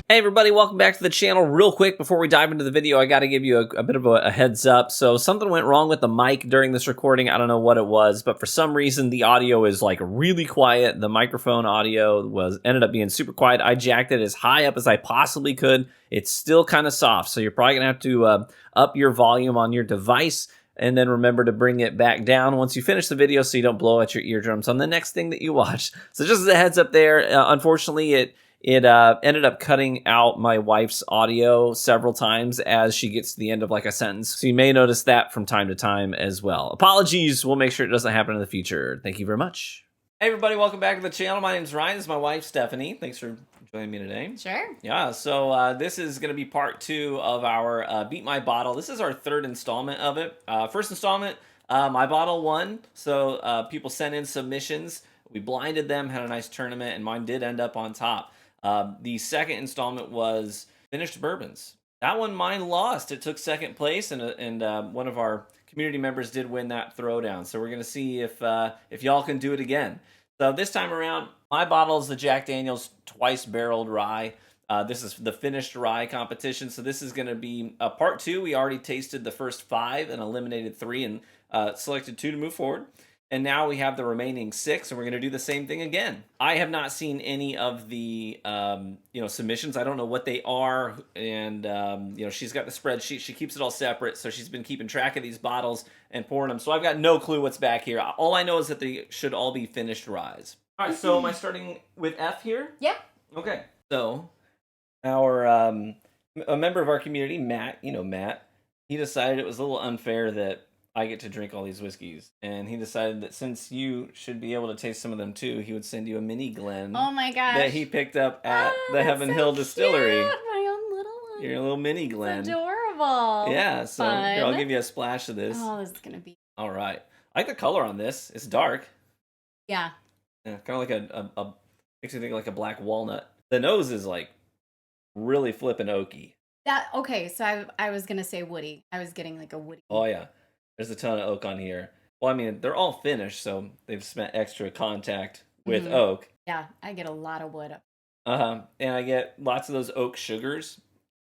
Hey everybody, welcome back to the channel. Real quick, before we dive into the video, I got to give you a bit of a heads up. So something went wrong with the mic during this recording. I don't know what it was, but for some reason the audio is like really quiet. The microphone audio ended up being super quiet. I jacked it as high up as I possibly could. It's still kind of soft, so you're probably gonna have to up your volume on your device, and then remember to bring it back down once you finish the video so you don't blow out your eardrums on the next thing that you watch. So just as a heads up there, unfortunately it ended up cutting out my wife's audio several times as she gets to the end of like a sentence. So you may notice that from time to time as well. Apologies. We'll make sure it doesn't happen in the future. Thank you very much. Hey everybody, welcome back to the channel. My name is Ryan. This is my wife, Stephanie. Thanks for joining me today. Sure. Yeah, so this is going to be part 2 of our Beat My Bottle. This is our 3rd installment of it. First installment, my bottle won. So people sent in submissions. We blinded them, had a nice tournament, and mine did end up on top. The second installment was finished bourbons. That one mine lost. It took second place, and one of our community members did win that throwdown. So we're gonna see if y'all can do it again. So this time around, my bottle is the Jack Daniel's twice barreled rye. This is the finished rye competition. So this is gonna be part 2. We already tasted the first 5 and eliminated 3 and selected 2 to move forward. And now we have the remaining 6, and we're going to do the same thing again. I have not seen any of the submissions. I don't know what they are, and she's got the spreadsheet. She keeps it all separate, so she's been keeping track of these bottles and pouring them. So I've got no clue what's back here. All I know is that they should all be finished ryes. All right, so am I starting with F here? Yeah. Okay. So our a member of our community, Matt, he decided it was a little unfair that I get to drink all these whiskeys, and he decided that since you should be able to taste some of them too, he would send you a mini Glen. Oh my gosh! That he picked up at the Heaven Hill Distillery. Cute. My own little one. Your little mini Glen. It's adorable. Yeah. So here, I'll give you a splash of this. Oh, this is gonna be. All right. I like the color on this. It's dark. Yeah. Yeah. Kind of like a makes me think like a black walnut. The nose is like really flippin' oaky. Okay. So I was gonna say woody. I was getting like a woody. Oh yeah. There's a ton of oak on here. Well, I mean, they're all finished, so they've spent extra contact with oak. Yeah, I get a lot of wood. And I get lots of those oak sugars.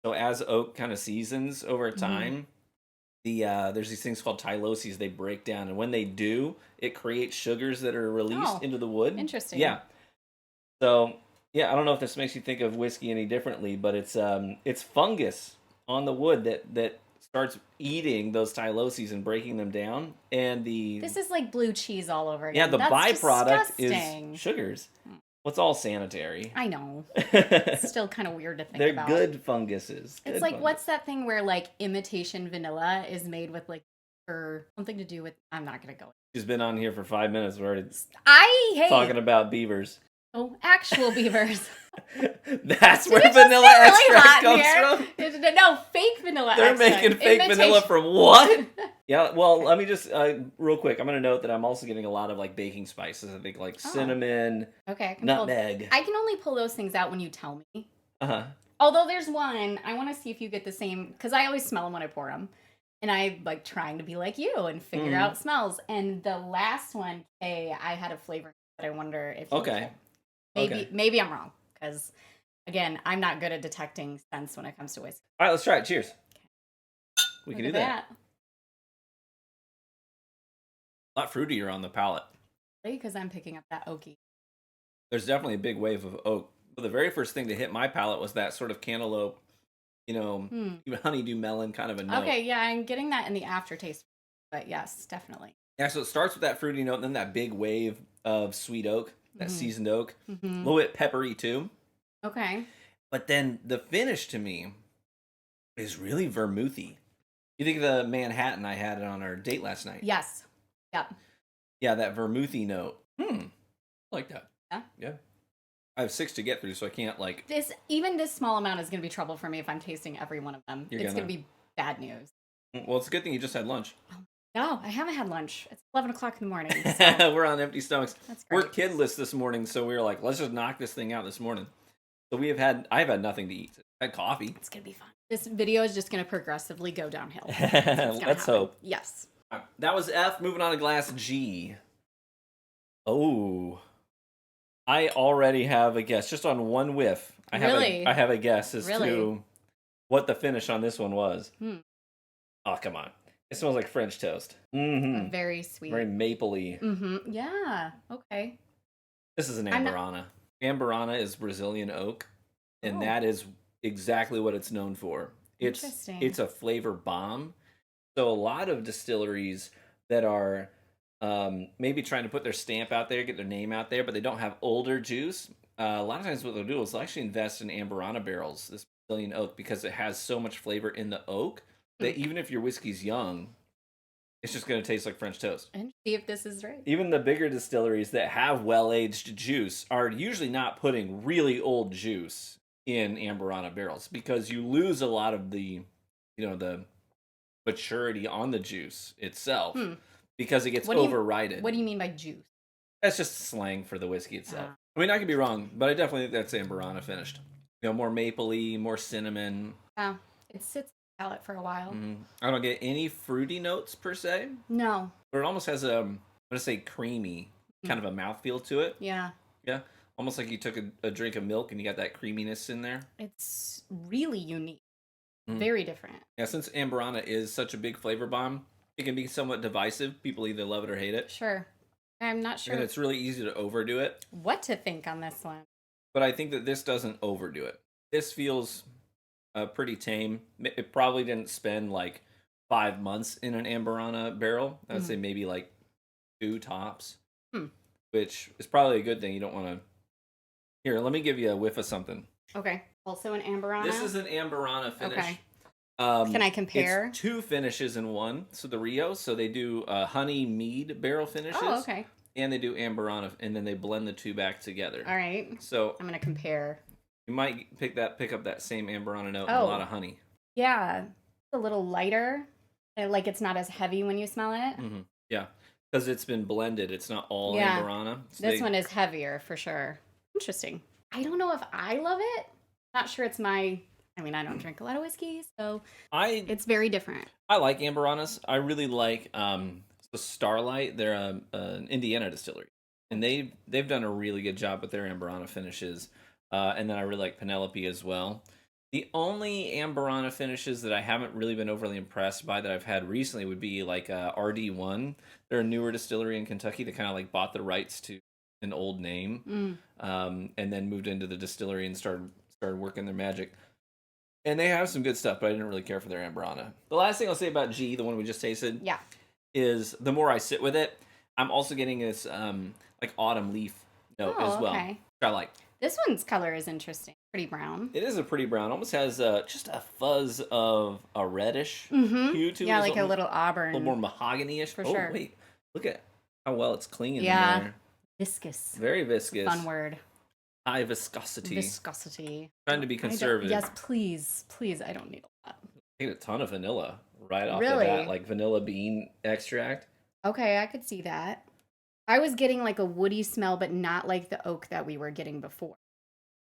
So as oak kind of seasons over time, there's these things called tyloses. They break down, and when they do, it creates sugars that are released into the wood. Interesting. Yeah. So yeah, I don't know if this makes you think of whiskey any differently, but it's fungus on the wood that starts eating those tyloses and breaking them down, and this is like blue cheese all over again. Yeah, the byproduct disgusting. Is sugars. Well, it's all sanitary. I know. It's still kind of weird to think about. They're good funguses. It's like, what's that thing where like imitation vanilla is made with like or something to do with? I'm not gonna go. She's been on here for 5 minutes. We're already talking about beavers. Oh, actual beavers. That's where vanilla extract comes from? No, fake vanilla They're extract. making fake vanilla from what? Yeah, well, let me just, real quick, I'm going to note that I'm also getting a lot of, like, baking spices. I think, like, cinnamon, nutmeg. I can only pull those things out when you tell me. Uh-huh. Although there's one, I want to see if you get the same, because I always smell them when I pour them. And I like trying to be like you and figure out smells. And the last one, I had a flavor that I wonder if you get. Maybe I'm wrong, because, again, I'm not good at detecting scents when it comes to whiskey. All right, let's try it. Cheers. Okay. We can do that. A lot fruitier on the palate. Because I'm picking up that oaky. There's definitely a big wave of oak. But the very first thing to hit my palate was that sort of cantaloupe, honeydew melon kind of a note. Okay, yeah, I'm getting that in the aftertaste. But yes, definitely. Yeah, so it starts with that fruity note, and then that big wave of sweet oak. That seasoned oak. A little bit peppery, too. Okay. But then the finish, to me, is really vermouthy. You think of the Manhattan I had on our date last night? Yes. Yep. Yeah, that vermouthy note. I like that. Yeah? Yeah. I have 6 to get through, so I can't, like... Even this small amount is going to be trouble for me if I'm tasting every one of them. It's going to be bad news. Well, it's a good thing you just had lunch. No, I haven't had lunch. It's 11 o'clock in the morning. So. We're on empty stomachs. That's great. We're kidless this morning, so we were like, let's just knock this thing out this morning. So I've had nothing to eat. I had coffee. It's going to be fun. This video is just going to progressively go downhill. Let's hope. Yes. That was F. Moving on to glass G. Oh. I already have a guess. Just on one whiff, Really? I have a guess as Really? to what the finish on this one was. Hmm. Oh, come on. It smells like French toast. Very sweet. Very mapley. Yeah. Okay. This is an I'm not- Amburana. Amburana is Brazilian oak, and Oh. that is exactly what it's known for. Interesting. It's a flavor bomb. So a lot of distilleries that are maybe trying to put their stamp out there, get their name out there, but they don't have older juice. A lot of times what they'll do is they'll actually invest in Amburana barrels, this Brazilian oak, because it has so much flavor in the oak that even if your whiskey's young, it's just going to taste like French toast. And see if this is right. Even the bigger distilleries that have well-aged juice are usually not putting really old juice in Amburana barrels because you lose a lot of the maturity on the juice itself because it gets overridden. What do you mean by juice? That's just slang for the whiskey itself. I mean, I could be wrong, but I definitely think that's Amburana finished. More mapley, more cinnamon. Yeah, it sits in the palate for a while. I don't get any fruity notes per se. No. But it almost has I'm going to say creamy kind of a mouthfeel to it. Yeah. Yeah. Almost like you took a drink of milk and you got that creaminess in there. It's really unique. Very different. Yeah, since Amburana is such a big flavor bomb, it can be somewhat divisive. People either love it or hate it. Sure. I'm not sure. And it's really easy to overdo it. What to think on this one. But I think that this doesn't overdo it. This feels pretty tame. It probably didn't spend like 5 months in an Amburana barrel. I would say maybe like 2 tops, which is probably a good thing. You don't want to... Here, let me give you a whiff of something. Okay. Also an Amburana? This is an Amburana finish. Okay. Can I compare? It's 2 finishes in one. So the Rio, so they do honey mead barrel finishes. Oh, okay. And they do Amburana, and then they blend the 2 back together. All right. So I'm going to compare. you might pick up that same Amburana note and a lot of honey. Yeah. It's a little lighter. Like it's not as heavy when you smell it. Yeah. Because it's been blended. It's not all Amburana. So this one is heavier for sure. Interesting. I don't know if I love it. Not sure it's my... I mean, I don't drink a lot of whiskey, so it's very different. I like Amburanas. I really like the Starlight. They're an Indiana distillery, and they've done a really good job with their Amburana finishes. And then I really like Penelope as well. The only Amburana finishes that I haven't really been overly impressed by that I've had recently would be like RD1. They're a newer distillery in Kentucky that kind of like bought the rights to an old name, and then moved into the distillery and started working their magic. And they have some good stuff, but I didn't really care for their Amburana. The last thing I'll say about G, the one we just tasted, is the more I sit with it, I'm also getting this like autumn leaf note as well. Okay. Which I like. This one's color is interesting. Pretty brown. It is a pretty brown. Almost has just a fuzz of a reddish hue to it. Yeah, like a little auburn. A little more mahogany-ish. For sure. Wait. Look at how well it's clinging in there. Viscous. Very viscous. Fun word. High viscosity. Viscosity. Trying to be conservative. Yes, please. Please, I don't need a lot. I get a ton of vanilla right off Really? the bat. Like vanilla bean extract. Okay, I could see that. I was getting like a woody smell, but not like the oak that we were getting before.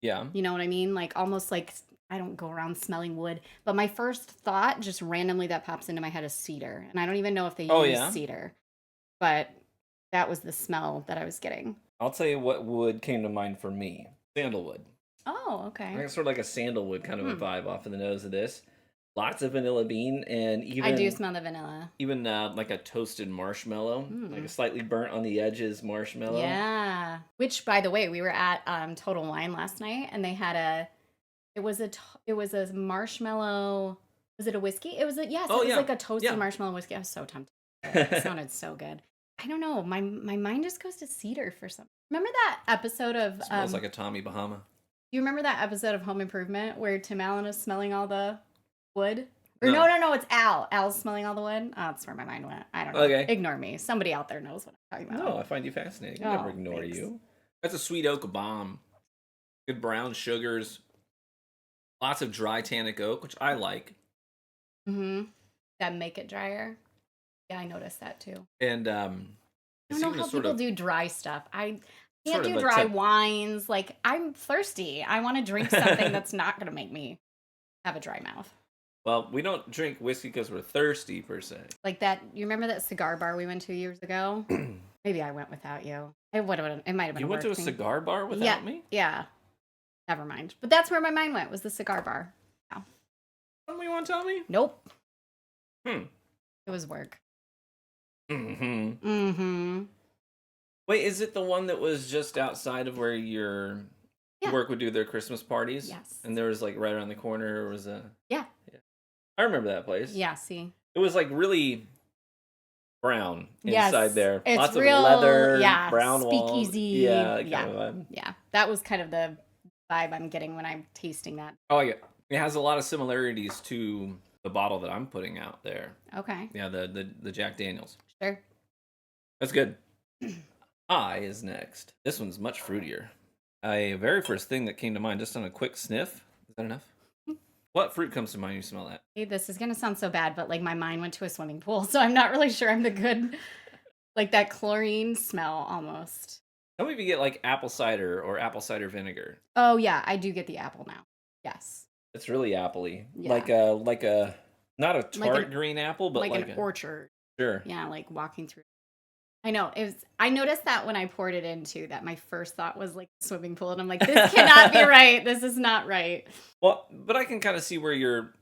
Yeah. You know what I mean? Like almost like I don't go around smelling wood, but my first thought just randomly that pops into my head is cedar. And I don't even know if they use cedar, but that was the smell that I was getting. I'll tell you what wood came to mind for me. Sandalwood. Oh, okay. I think it's sort of like a sandalwood kind of a vibe off of the nose of this. Lots of vanilla bean and even... I do smell the vanilla. Even like a toasted marshmallow. Like a slightly burnt on the edges marshmallow. Yeah. Which, by the way, we were at Total Wine last night and they had it was a marshmallow... Was it a whiskey? It was it was like a toasted marshmallow whiskey. I was so tempted. It sounded so good. I don't know. My mind just goes to cedar for some. Remember that episode of... Smells like a Tommy Bahama. You remember that episode of Home Improvement where Tim Allen is smelling all the wood? Or no, it's Al. Al's smelling all the wood. Oh, that's where my mind went. I don't know. Okay. Ignore me. Somebody out there knows what I'm talking about. No, I find you fascinating. I never ignore you. That's a sweet oak bomb. Good brown sugars. Lots of dry tannic oak, which I like. That make it drier. Yeah, I noticed that too. And I don't know how people do dry stuff. I can't do dry wines. Like, I'm thirsty. I want to drink something that's not going to make me have a dry mouth. Well, we don't drink whiskey because we're thirsty, per se. Like that, you remember that cigar bar we went to years ago? Maybe I went without you. It would have. It might have been. You a went to work a thing. cigar bar without Yeah, me? yeah. Never mind. But that's where my mind went. Was the cigar bar? Yeah. What do you want to tell me? Nope. Hmm. It was work. Mm-hmm. Mm-hmm. Wait, is it the one that was just outside of where your Yeah. work would do their Christmas parties? Yes. And there was like right around the corner was a Yeah. I remember that place. Yeah. See. It was like really brown Yes, inside there. it's Lots real, of leather, yeah, brown walls. speakeasy, Yeah, yeah. kind of vibe. Yeah. That was kind of the vibe I'm getting when I'm tasting that. Oh yeah. It has a lot of similarities to the bottle that I'm putting out there. Okay. Yeah, the Jack Daniels. Sure. That's good. I is next. This one's much fruitier. A very first thing that came to mind just on a quick sniff. Is that enough? What fruit comes to mind when you smell that? Hey, this is gonna sound so bad, but like my mind went to a swimming pool, so I'm not really sure I'm the good, like that chlorine smell almost. Tell me if you get like apple cider or apple cider vinegar. Oh yeah, I do get the apple now. Yes. It's really appley. Yeah. Like a not a tart green apple, but like an orchard. Sure. Yeah, like walking through. I know. I noticed that when I poured it into that, my first thought was like swimming pool, and I'm like, this cannot be right. This is not right. Well, but I can kind of see where you're.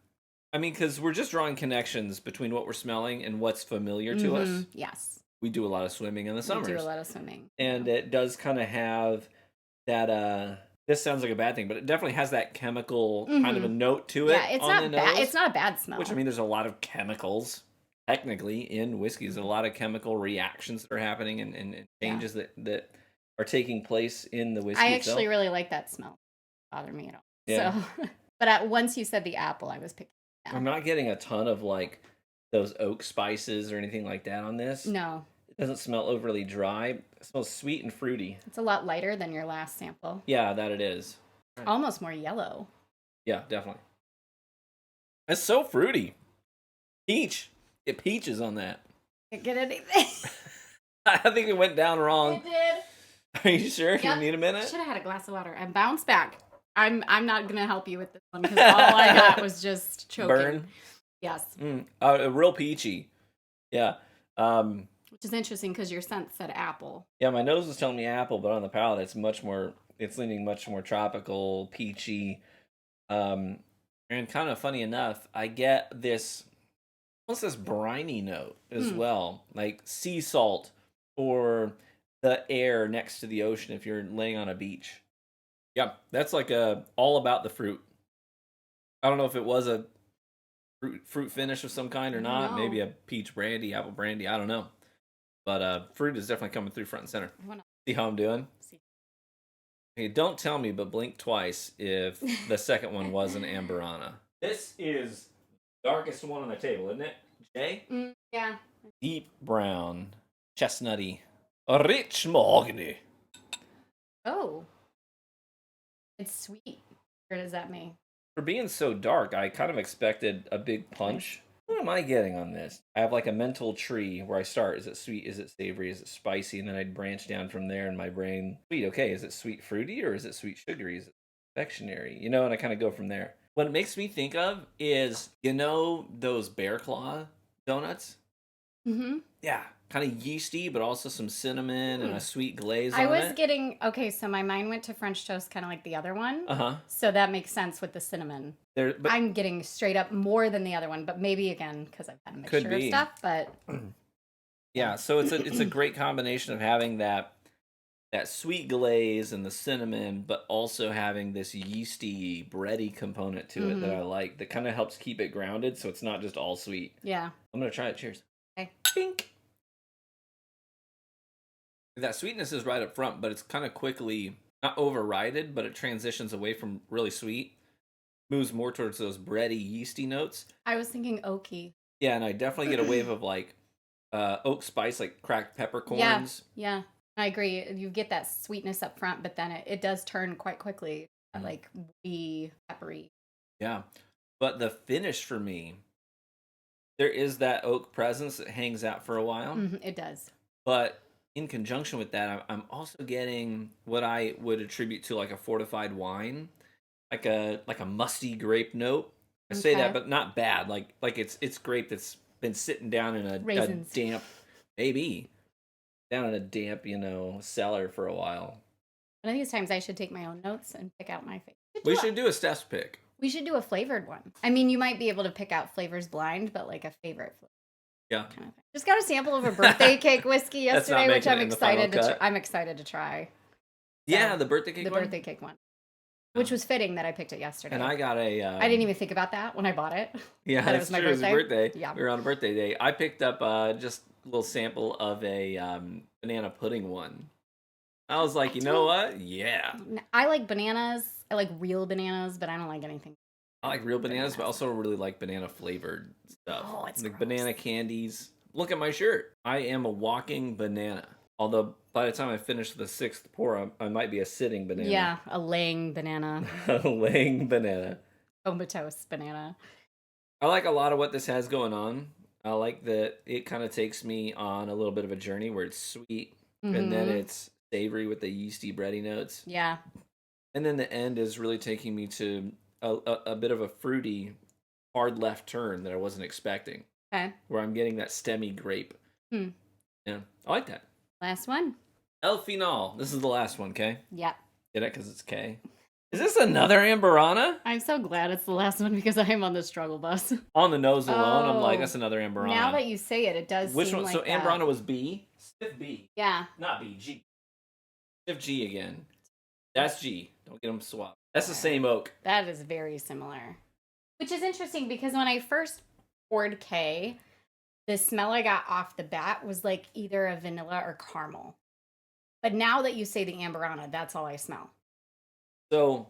I mean, because we're just drawing connections between what we're smelling and what's familiar to us. Yes. We do a lot of swimming in the summers. We do a lot of swimming. And it does kind of have that. This sounds like a bad thing, but it definitely has that chemical kind of a note to it. Yeah, it's on not the bad. nose, It's not a bad smell. Which I mean, there's a lot of chemicals. Technically, in whiskeys, a lot of chemical reactions that are happening and changes that are taking place in the whiskey. I actually really like that smell. It doesn't bother me at all. Yeah. So, but once you said the apple, I was picking. I'm not getting a ton of like those oak spices or anything like that on this. No. It doesn't smell overly dry. It smells sweet and fruity. It's a lot lighter than your last sample. Yeah, that it is. Almost more yellow. Yeah, definitely. It's so fruity. Peach. It peaches on that. Can't get anything. I think it went down wrong. It did. Are you sure? Yep. You need a minute? Should have had a glass of water and bounce back. I'm not gonna help you with this one because all I got was just choking. Burn? Yes. Real peachy. Yeah. Which is interesting because your scent said apple. Yeah, my nose was telling me apple, but on the palate it's leaning much more tropical, peachy. And kind of funny enough, I get this almost this briny note as well, like sea salt or the air next to the ocean if you're laying on a beach. Yeah, that's like all about the fruit. I don't know if it was a fruit finish of some kind or not. No. Maybe a peach brandy, apple brandy. I don't know. But fruit is definitely coming through front and center. See how I'm doing? Okay, don't tell me, but blink twice if the second one was an Amberana. This is the darkest one on the table, isn't it, Jay? Yeah. Deep brown, chestnutty, rich mahogany. Oh. It's sweet. Or does that mean? For being so dark, I kind of expected a big punch. What am I getting on this? I have like a mental tree where I start. Is it sweet? Is it savory? Is it spicy? And then I'd branch down from there in my brain. Sweet, okay. Is it sweet fruity or is it sweet sugary? Is it confectionery? And I kind of go from there. What it makes me think of is, those bear claw donuts? Mm-hmm. Yeah. Kind of yeasty, but also some cinnamon and a sweet glaze on I it. was getting, okay, so my mind went to French toast kind of like the other one. Uh-huh. So that makes sense with the cinnamon. But I'm getting straight up more than the other one, but maybe again, because I've had a mixture of stuff, but. Yeah, so it's a great combination of having that sweet glaze and the cinnamon, but also having this yeasty, bready component to it that I like, that kind of helps keep it grounded so it's not just all sweet. Yeah. I'm going to try it. Cheers. Okay. Pink. That sweetness is right up front, but it's kind of quickly, not overrided, but it transitions away from really sweet, moves more towards those bready, yeasty notes. I was thinking oaky. Yeah, and I definitely get a wave of like oak spice, like cracked peppercorns. Yeah, I agree. You get that sweetness up front, but then it does turn quite quickly, like wee, peppery. Yeah, but the finish for me, there is that oak presence that hangs out for a while. It does. But in conjunction with that, I'm also getting what I would attribute to like a fortified wine, like a musty grape note. I say that, but not bad. Like it's grape that's been sitting down in a damp, maybe. down in a damp, cellar for a while. One of these times I should take my own notes and pick out my favorite. We should do a Steph's pick. We should do a flavored one. I mean, you might be able to pick out flavors blind, but like a favorite flavor. Yeah. Kind of thing. Just got a sample of a birthday cake whiskey yesterday, which I'm excited to. I'm excited to try. Yeah, the birthday cake. The birthday cake one, which was fitting that I picked it yesterday. And I got a. I didn't even think about that when I bought it. Yeah, that's it was my true. birthday. It was your birthday. Yeah, we were on a birthday day. I picked up just a little sample of a banana pudding one. I was like, you know what? Yeah. I like bananas. I like real bananas, but I don't like anything. I like real bananas, but I also really like banana flavored stuff. Oh, it's like gross. Banana candies. Look at my shirt. I am a walking banana. Although by the time I finish the 6th pour, I might be a sitting banana. Yeah, a laying banana. A laying banana. Comatose banana. I like a lot of what this has going on. I like that it kind of takes me on a little bit of a journey where it's sweet, and then it's savory with the yeasty bready notes. Yeah. And then the end is really taking me to a bit of a fruity, hard left turn that I wasn't expecting. Okay. Where I'm getting that stemmy grape. Yeah, I like that. Last one. El Final. This is the last one, K? Yep. Get it? Because it's K. Is this another Amberana? I'm so glad it's the last one because I'm on the struggle bus. On the nose alone, I'm like, that's another Amberana. Now that you say it, it does Which seem one? like So that. Amberana was B? Stiff B. Yeah. Not B, G. Stiff G again. That's G. Don't get them swapped. That's the same oak. That is very similar. Which is interesting because when I first poured K, the smell I got off the bat was like either a vanilla or caramel. But now that you say the Amberana, that's all I smell. So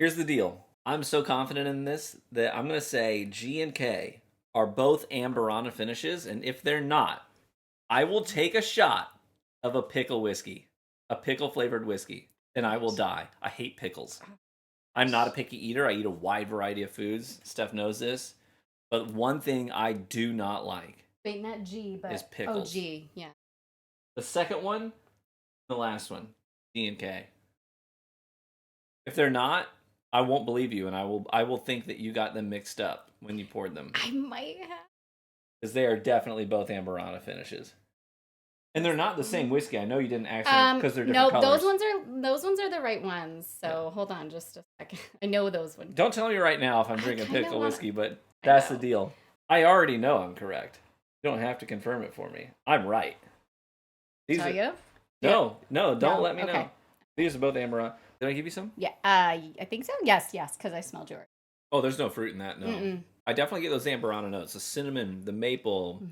here's the deal. I'm so confident in this that I'm going to say G and K are both Amberana finishes. And if they're not, I will take a shot of a pickle whiskey, a pickle flavored whiskey, and I will die. I hate pickles. I'm not a picky eater. I eat a wide variety of foods. Steph knows this. But one thing I do not like Wait, not G, but is pickles. Oh, G, yeah. The second one, the last one, G and K. If they're not, I won't believe you, and I will think that you got them mixed up when you poured them. I might have. Because they are definitely both Amberana finishes. And they're not the same whiskey. I know you didn't actually, because they're different colors. those ones are the right ones. So hold on just a second. I know those ones. Don't tell me right now if I'm drinking pickle whiskey, but that's the deal. I already know I'm correct. You don't have to confirm it for me. I'm right. Tell you? No, don't let me okay. know. These are both Amberana. Did I give you some? Yeah, I think so. Yes, because I smelled yours. Oh, there's no fruit in that, no. Mm-mm. I definitely get those Amberana notes. The cinnamon, the maple,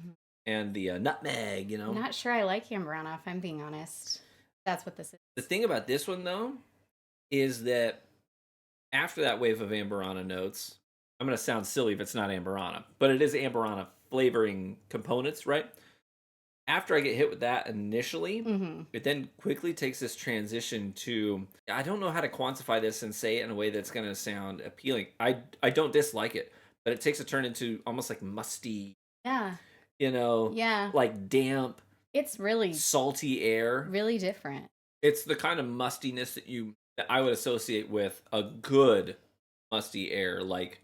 and the nutmeg, I'm not sure I like Amberana, if I'm being honest. That's what this is. The thing about this one, though, is that after that wave of Amberana notes, I'm going to sound silly if it's not Amberana, but it is Amberana flavoring components, right? After I get hit with that initially, it then quickly takes this transition to, I don't know how to quantify this and say it in a way that's going to sound appealing. I don't dislike it, but it takes a turn into almost like musty, like damp, it's really salty air. Really different. It's the kind of mustiness that I would associate with a good musty air, like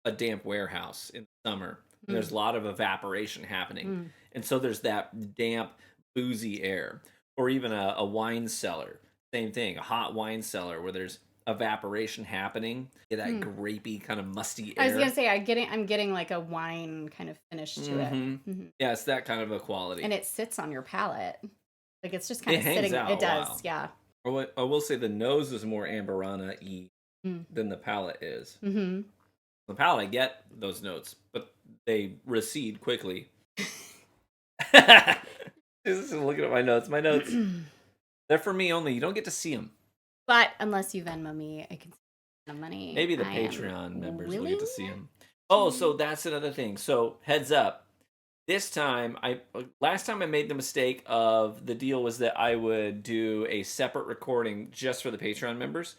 a damp warehouse in the summer. And there's a lot of evaporation happening. And so there's that damp, boozy air. Or even a wine cellar. Same thing, a hot wine cellar where there's evaporation happening. Get that grapey, kind of musty air. I was going to say, I'm getting like a wine kind of finish to it. Yeah, it's that kind of a quality. And it sits on your palate. Like it's just kind of hangs sitting. out It a does, while. yeah. Or what I will say, the nose is more Amberana-y than the palate is. The palate, I get those notes, but they recede quickly. Just looking at my notes. My notes, they're for me only. You don't get to see them. But unless you Venmo me, I can see money. Maybe the Patreon members will get to see them. Oh, so that's another thing. So heads up. This time, last time I made the mistake of the deal was that I would do a separate recording just for the Patreon members,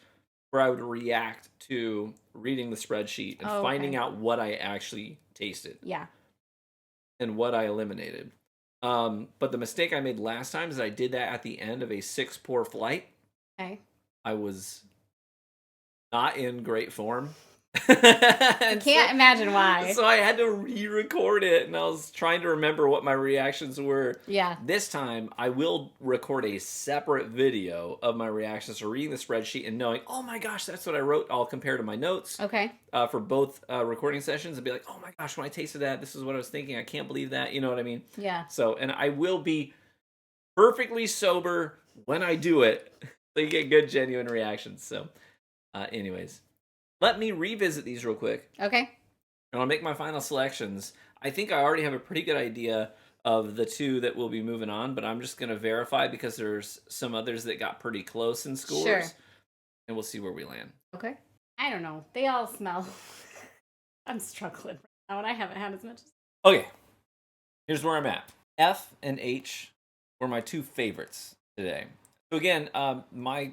where I would react to reading the spreadsheet and finding out what I actually tasted. Yeah. And what I eliminated. But the mistake I made last time is I did that at the end of a 6-pour flight. Okay. I was not in great form. I can't imagine why. So I had to re-record it, and I was trying to remember what my reactions were. Yeah. This time, I will record a separate video of my reactions to reading the spreadsheet and knowing, oh my gosh, that's what I wrote. I'll compare to my notes Okay. For both recording sessions and be like, oh my gosh, when I tasted that, this is what I was thinking. I can't believe that. You know what I mean? Yeah. So, and I will be perfectly sober when I do it. So you get good, genuine reactions. So, anyways. Let me revisit these real quick. Okay. And I'll make my final selections. I think I already have a pretty good idea of the two that will be moving on, but I'm just going to verify because there's some others that got pretty close in scores. Sure. And we'll see where we land. Okay. I don't know. They all smell. I'm struggling right now, and I haven't had as much. Okay. Here's where I'm at. F and H were my two favorites today. So again, my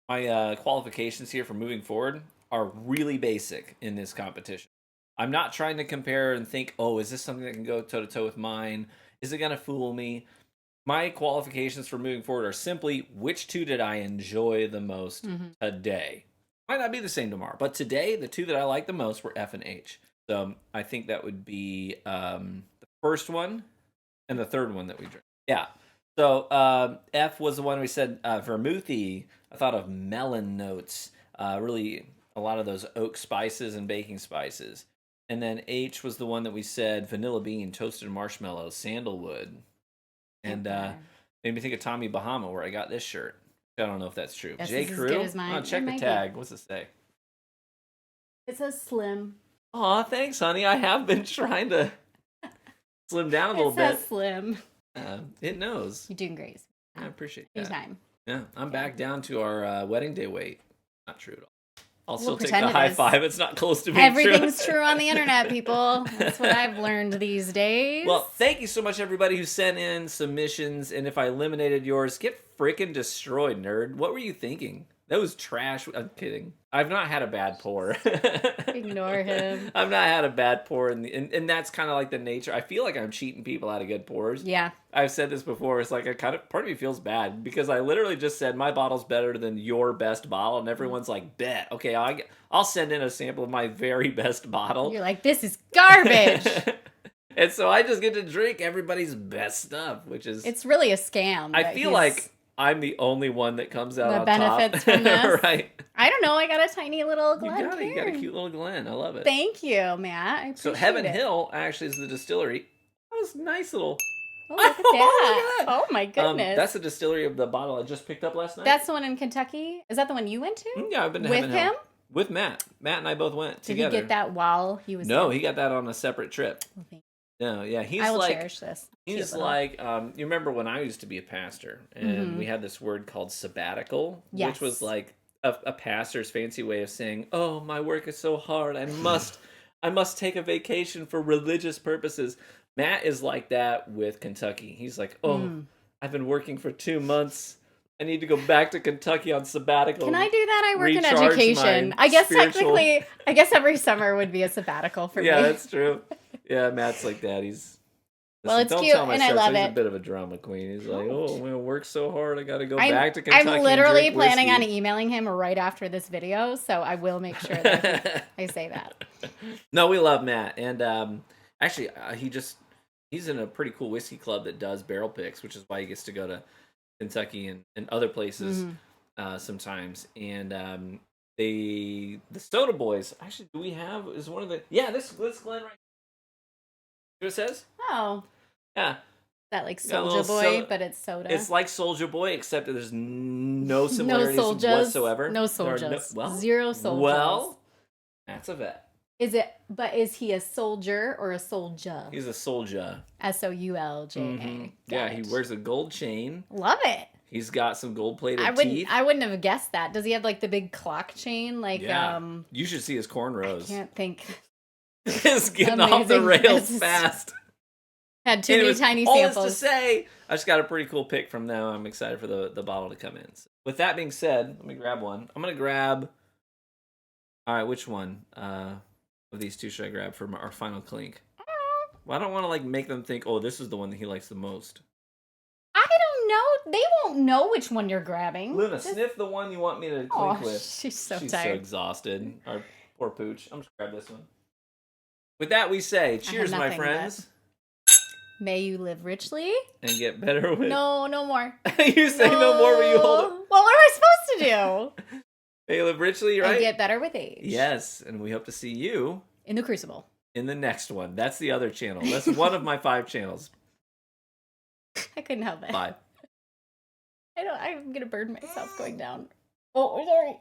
qualifications here for moving forward are really basic in this competition. I'm not trying to compare and think, oh, is this something that can go toe-to-toe with mine? Is it going to fool me? My qualifications for moving forward are simply, which two did I enjoy the most today? Might not be the same tomorrow, but today, the two that I liked the most were F and H. So I think that would be the first one and the third one that we drank. Yeah. So F was the one we said vermouthy. I thought of melon notes. Really a lot of those oak spices and baking spices. And then H was the one that we said vanilla bean, toasted marshmallow, sandalwood. And made me think of Tommy Bahama, where I got this shirt. I don't know if that's true. This J. is as Crew? good as mine. Oh, check It the might tag. be. What's it say? It says slim. Aw, thanks, honey. I have been trying to slim down a little It says bit. slim. It knows. You're doing great. I appreciate that. Anytime. Yeah, I'm back down to our wedding day weight. Not true at all. I'll still take pretend the it high is. five. It's not close to being Everything's true on the internet, people. That's what I've learned these days. Well, thank you so much, everybody who sent in submissions. And if I eliminated yours, get freaking destroyed, nerd. What were you thinking? That was trash. I'm kidding. I've not had a bad pour. Ignore him. I've not had a bad pour, and that's kind of like the nature. I feel like I'm cheating people out of good pours. Yeah. I've said this before. It's like part of me feels bad because I literally just said my bottle's better than your best bottle, and everyone's like, "Bet, okay, I'll send in a sample of my very best bottle." You're like, this is garbage. And so I just get to drink everybody's best stuff, which is It's really a scam. I feel like I'm the only one that comes out The on benefits top. from this? Right? I don't know. I got a tiny little Glen You got a Cairn. cute little Glen. I love it. Thank you, Matt. I appreciate So Heaven it. Hill actually is the distillery. That was nice little. Oh, look at that. Oh, look at that. Oh, my goodness. That's the distillery of the bottle I just picked up last night. That's the one in Kentucky? Is that the one you went to? Yeah, I've been to With Heaven Hill. him? With Matt. Matt and I both went Did together. you get that while he was No, there? he got that on a separate trip. Well, thank No, yeah, he's I will like cherish this. he's Cute little- like you remember when I used to be a pastor and we had this word called sabbatical, Yes. which was like a pastor's fancy way of saying, "Oh, my work is so hard. I must take a vacation for religious purposes." Matt is like that with Kentucky. He's like, "Oh, I've been working for 2 months. I need to go back to Kentucky on sabbatical." Can I do that? I work in recharge education. my I guess spiritual- technically, I guess every summer would be a sabbatical for Yeah, me. that's true. Yeah, Matt's like that. Well, it's don't cute, tell him and I said so. love He's it. a bit of a drama queen. He's like, "Oh, I'm gonna work so hard. I gotta go I'm, back to Kentucky." I'm literally and drink planning on whiskey." emailing him right after this video, so I will make sure that I say that. No, we love Matt, and actually, he's in a pretty cool whiskey club that does barrel picks, which is why he gets to go to Kentucky and other places sometimes. And the Soda Boys. Actually, do we have is one of the this Glen right? See what it says? Oh, Yeah. that like Got a Soulja little Boy, but it's soda. It's like Soulja Boy, except that there's no similarities Souljas, whatsoever. no There are Souljas. Zero Souljas. Well, that's a vet. Is he a soldier or a soldier? He's a soldier. SOULJA. Yeah, he wears a gold chain. Love it. He's got some gold-plated I teeth. wouldn't have guessed that. Does he have like the big clock chain? Like Yeah. You should see his I cornrows. can't think. It's getting off the Amazing. rails This is- fast. Had too Anyways, many tiny all this samples. to say, I just got a pretty cool pick from them. I'm excited for the bottle to come in. So with that being said, let me grab one. I'm gonna grab. All right, which one of these two should I grab for our final clink? Well, I don't want to like make them think, oh, this is the one that he likes the most. I don't know. They won't know which one you're grabbing. Luna, sniff the one you want me to clink with. She's so She's tired. so exhausted. Poor Pooch. I'm just gonna grab this one. With that, we say cheers, my nothing friends. May you live richly. And get better with... No more. You say no more, but you hold it. Well, what am I supposed to do? May you live richly, right? And get better with age. Yes, and we hope to see you... in the Crucible. In the next one. That's the other channel. That's one of my 5 channels. I couldn't help it. Bye. I'm gonna burn myself going down. Oh, sorry.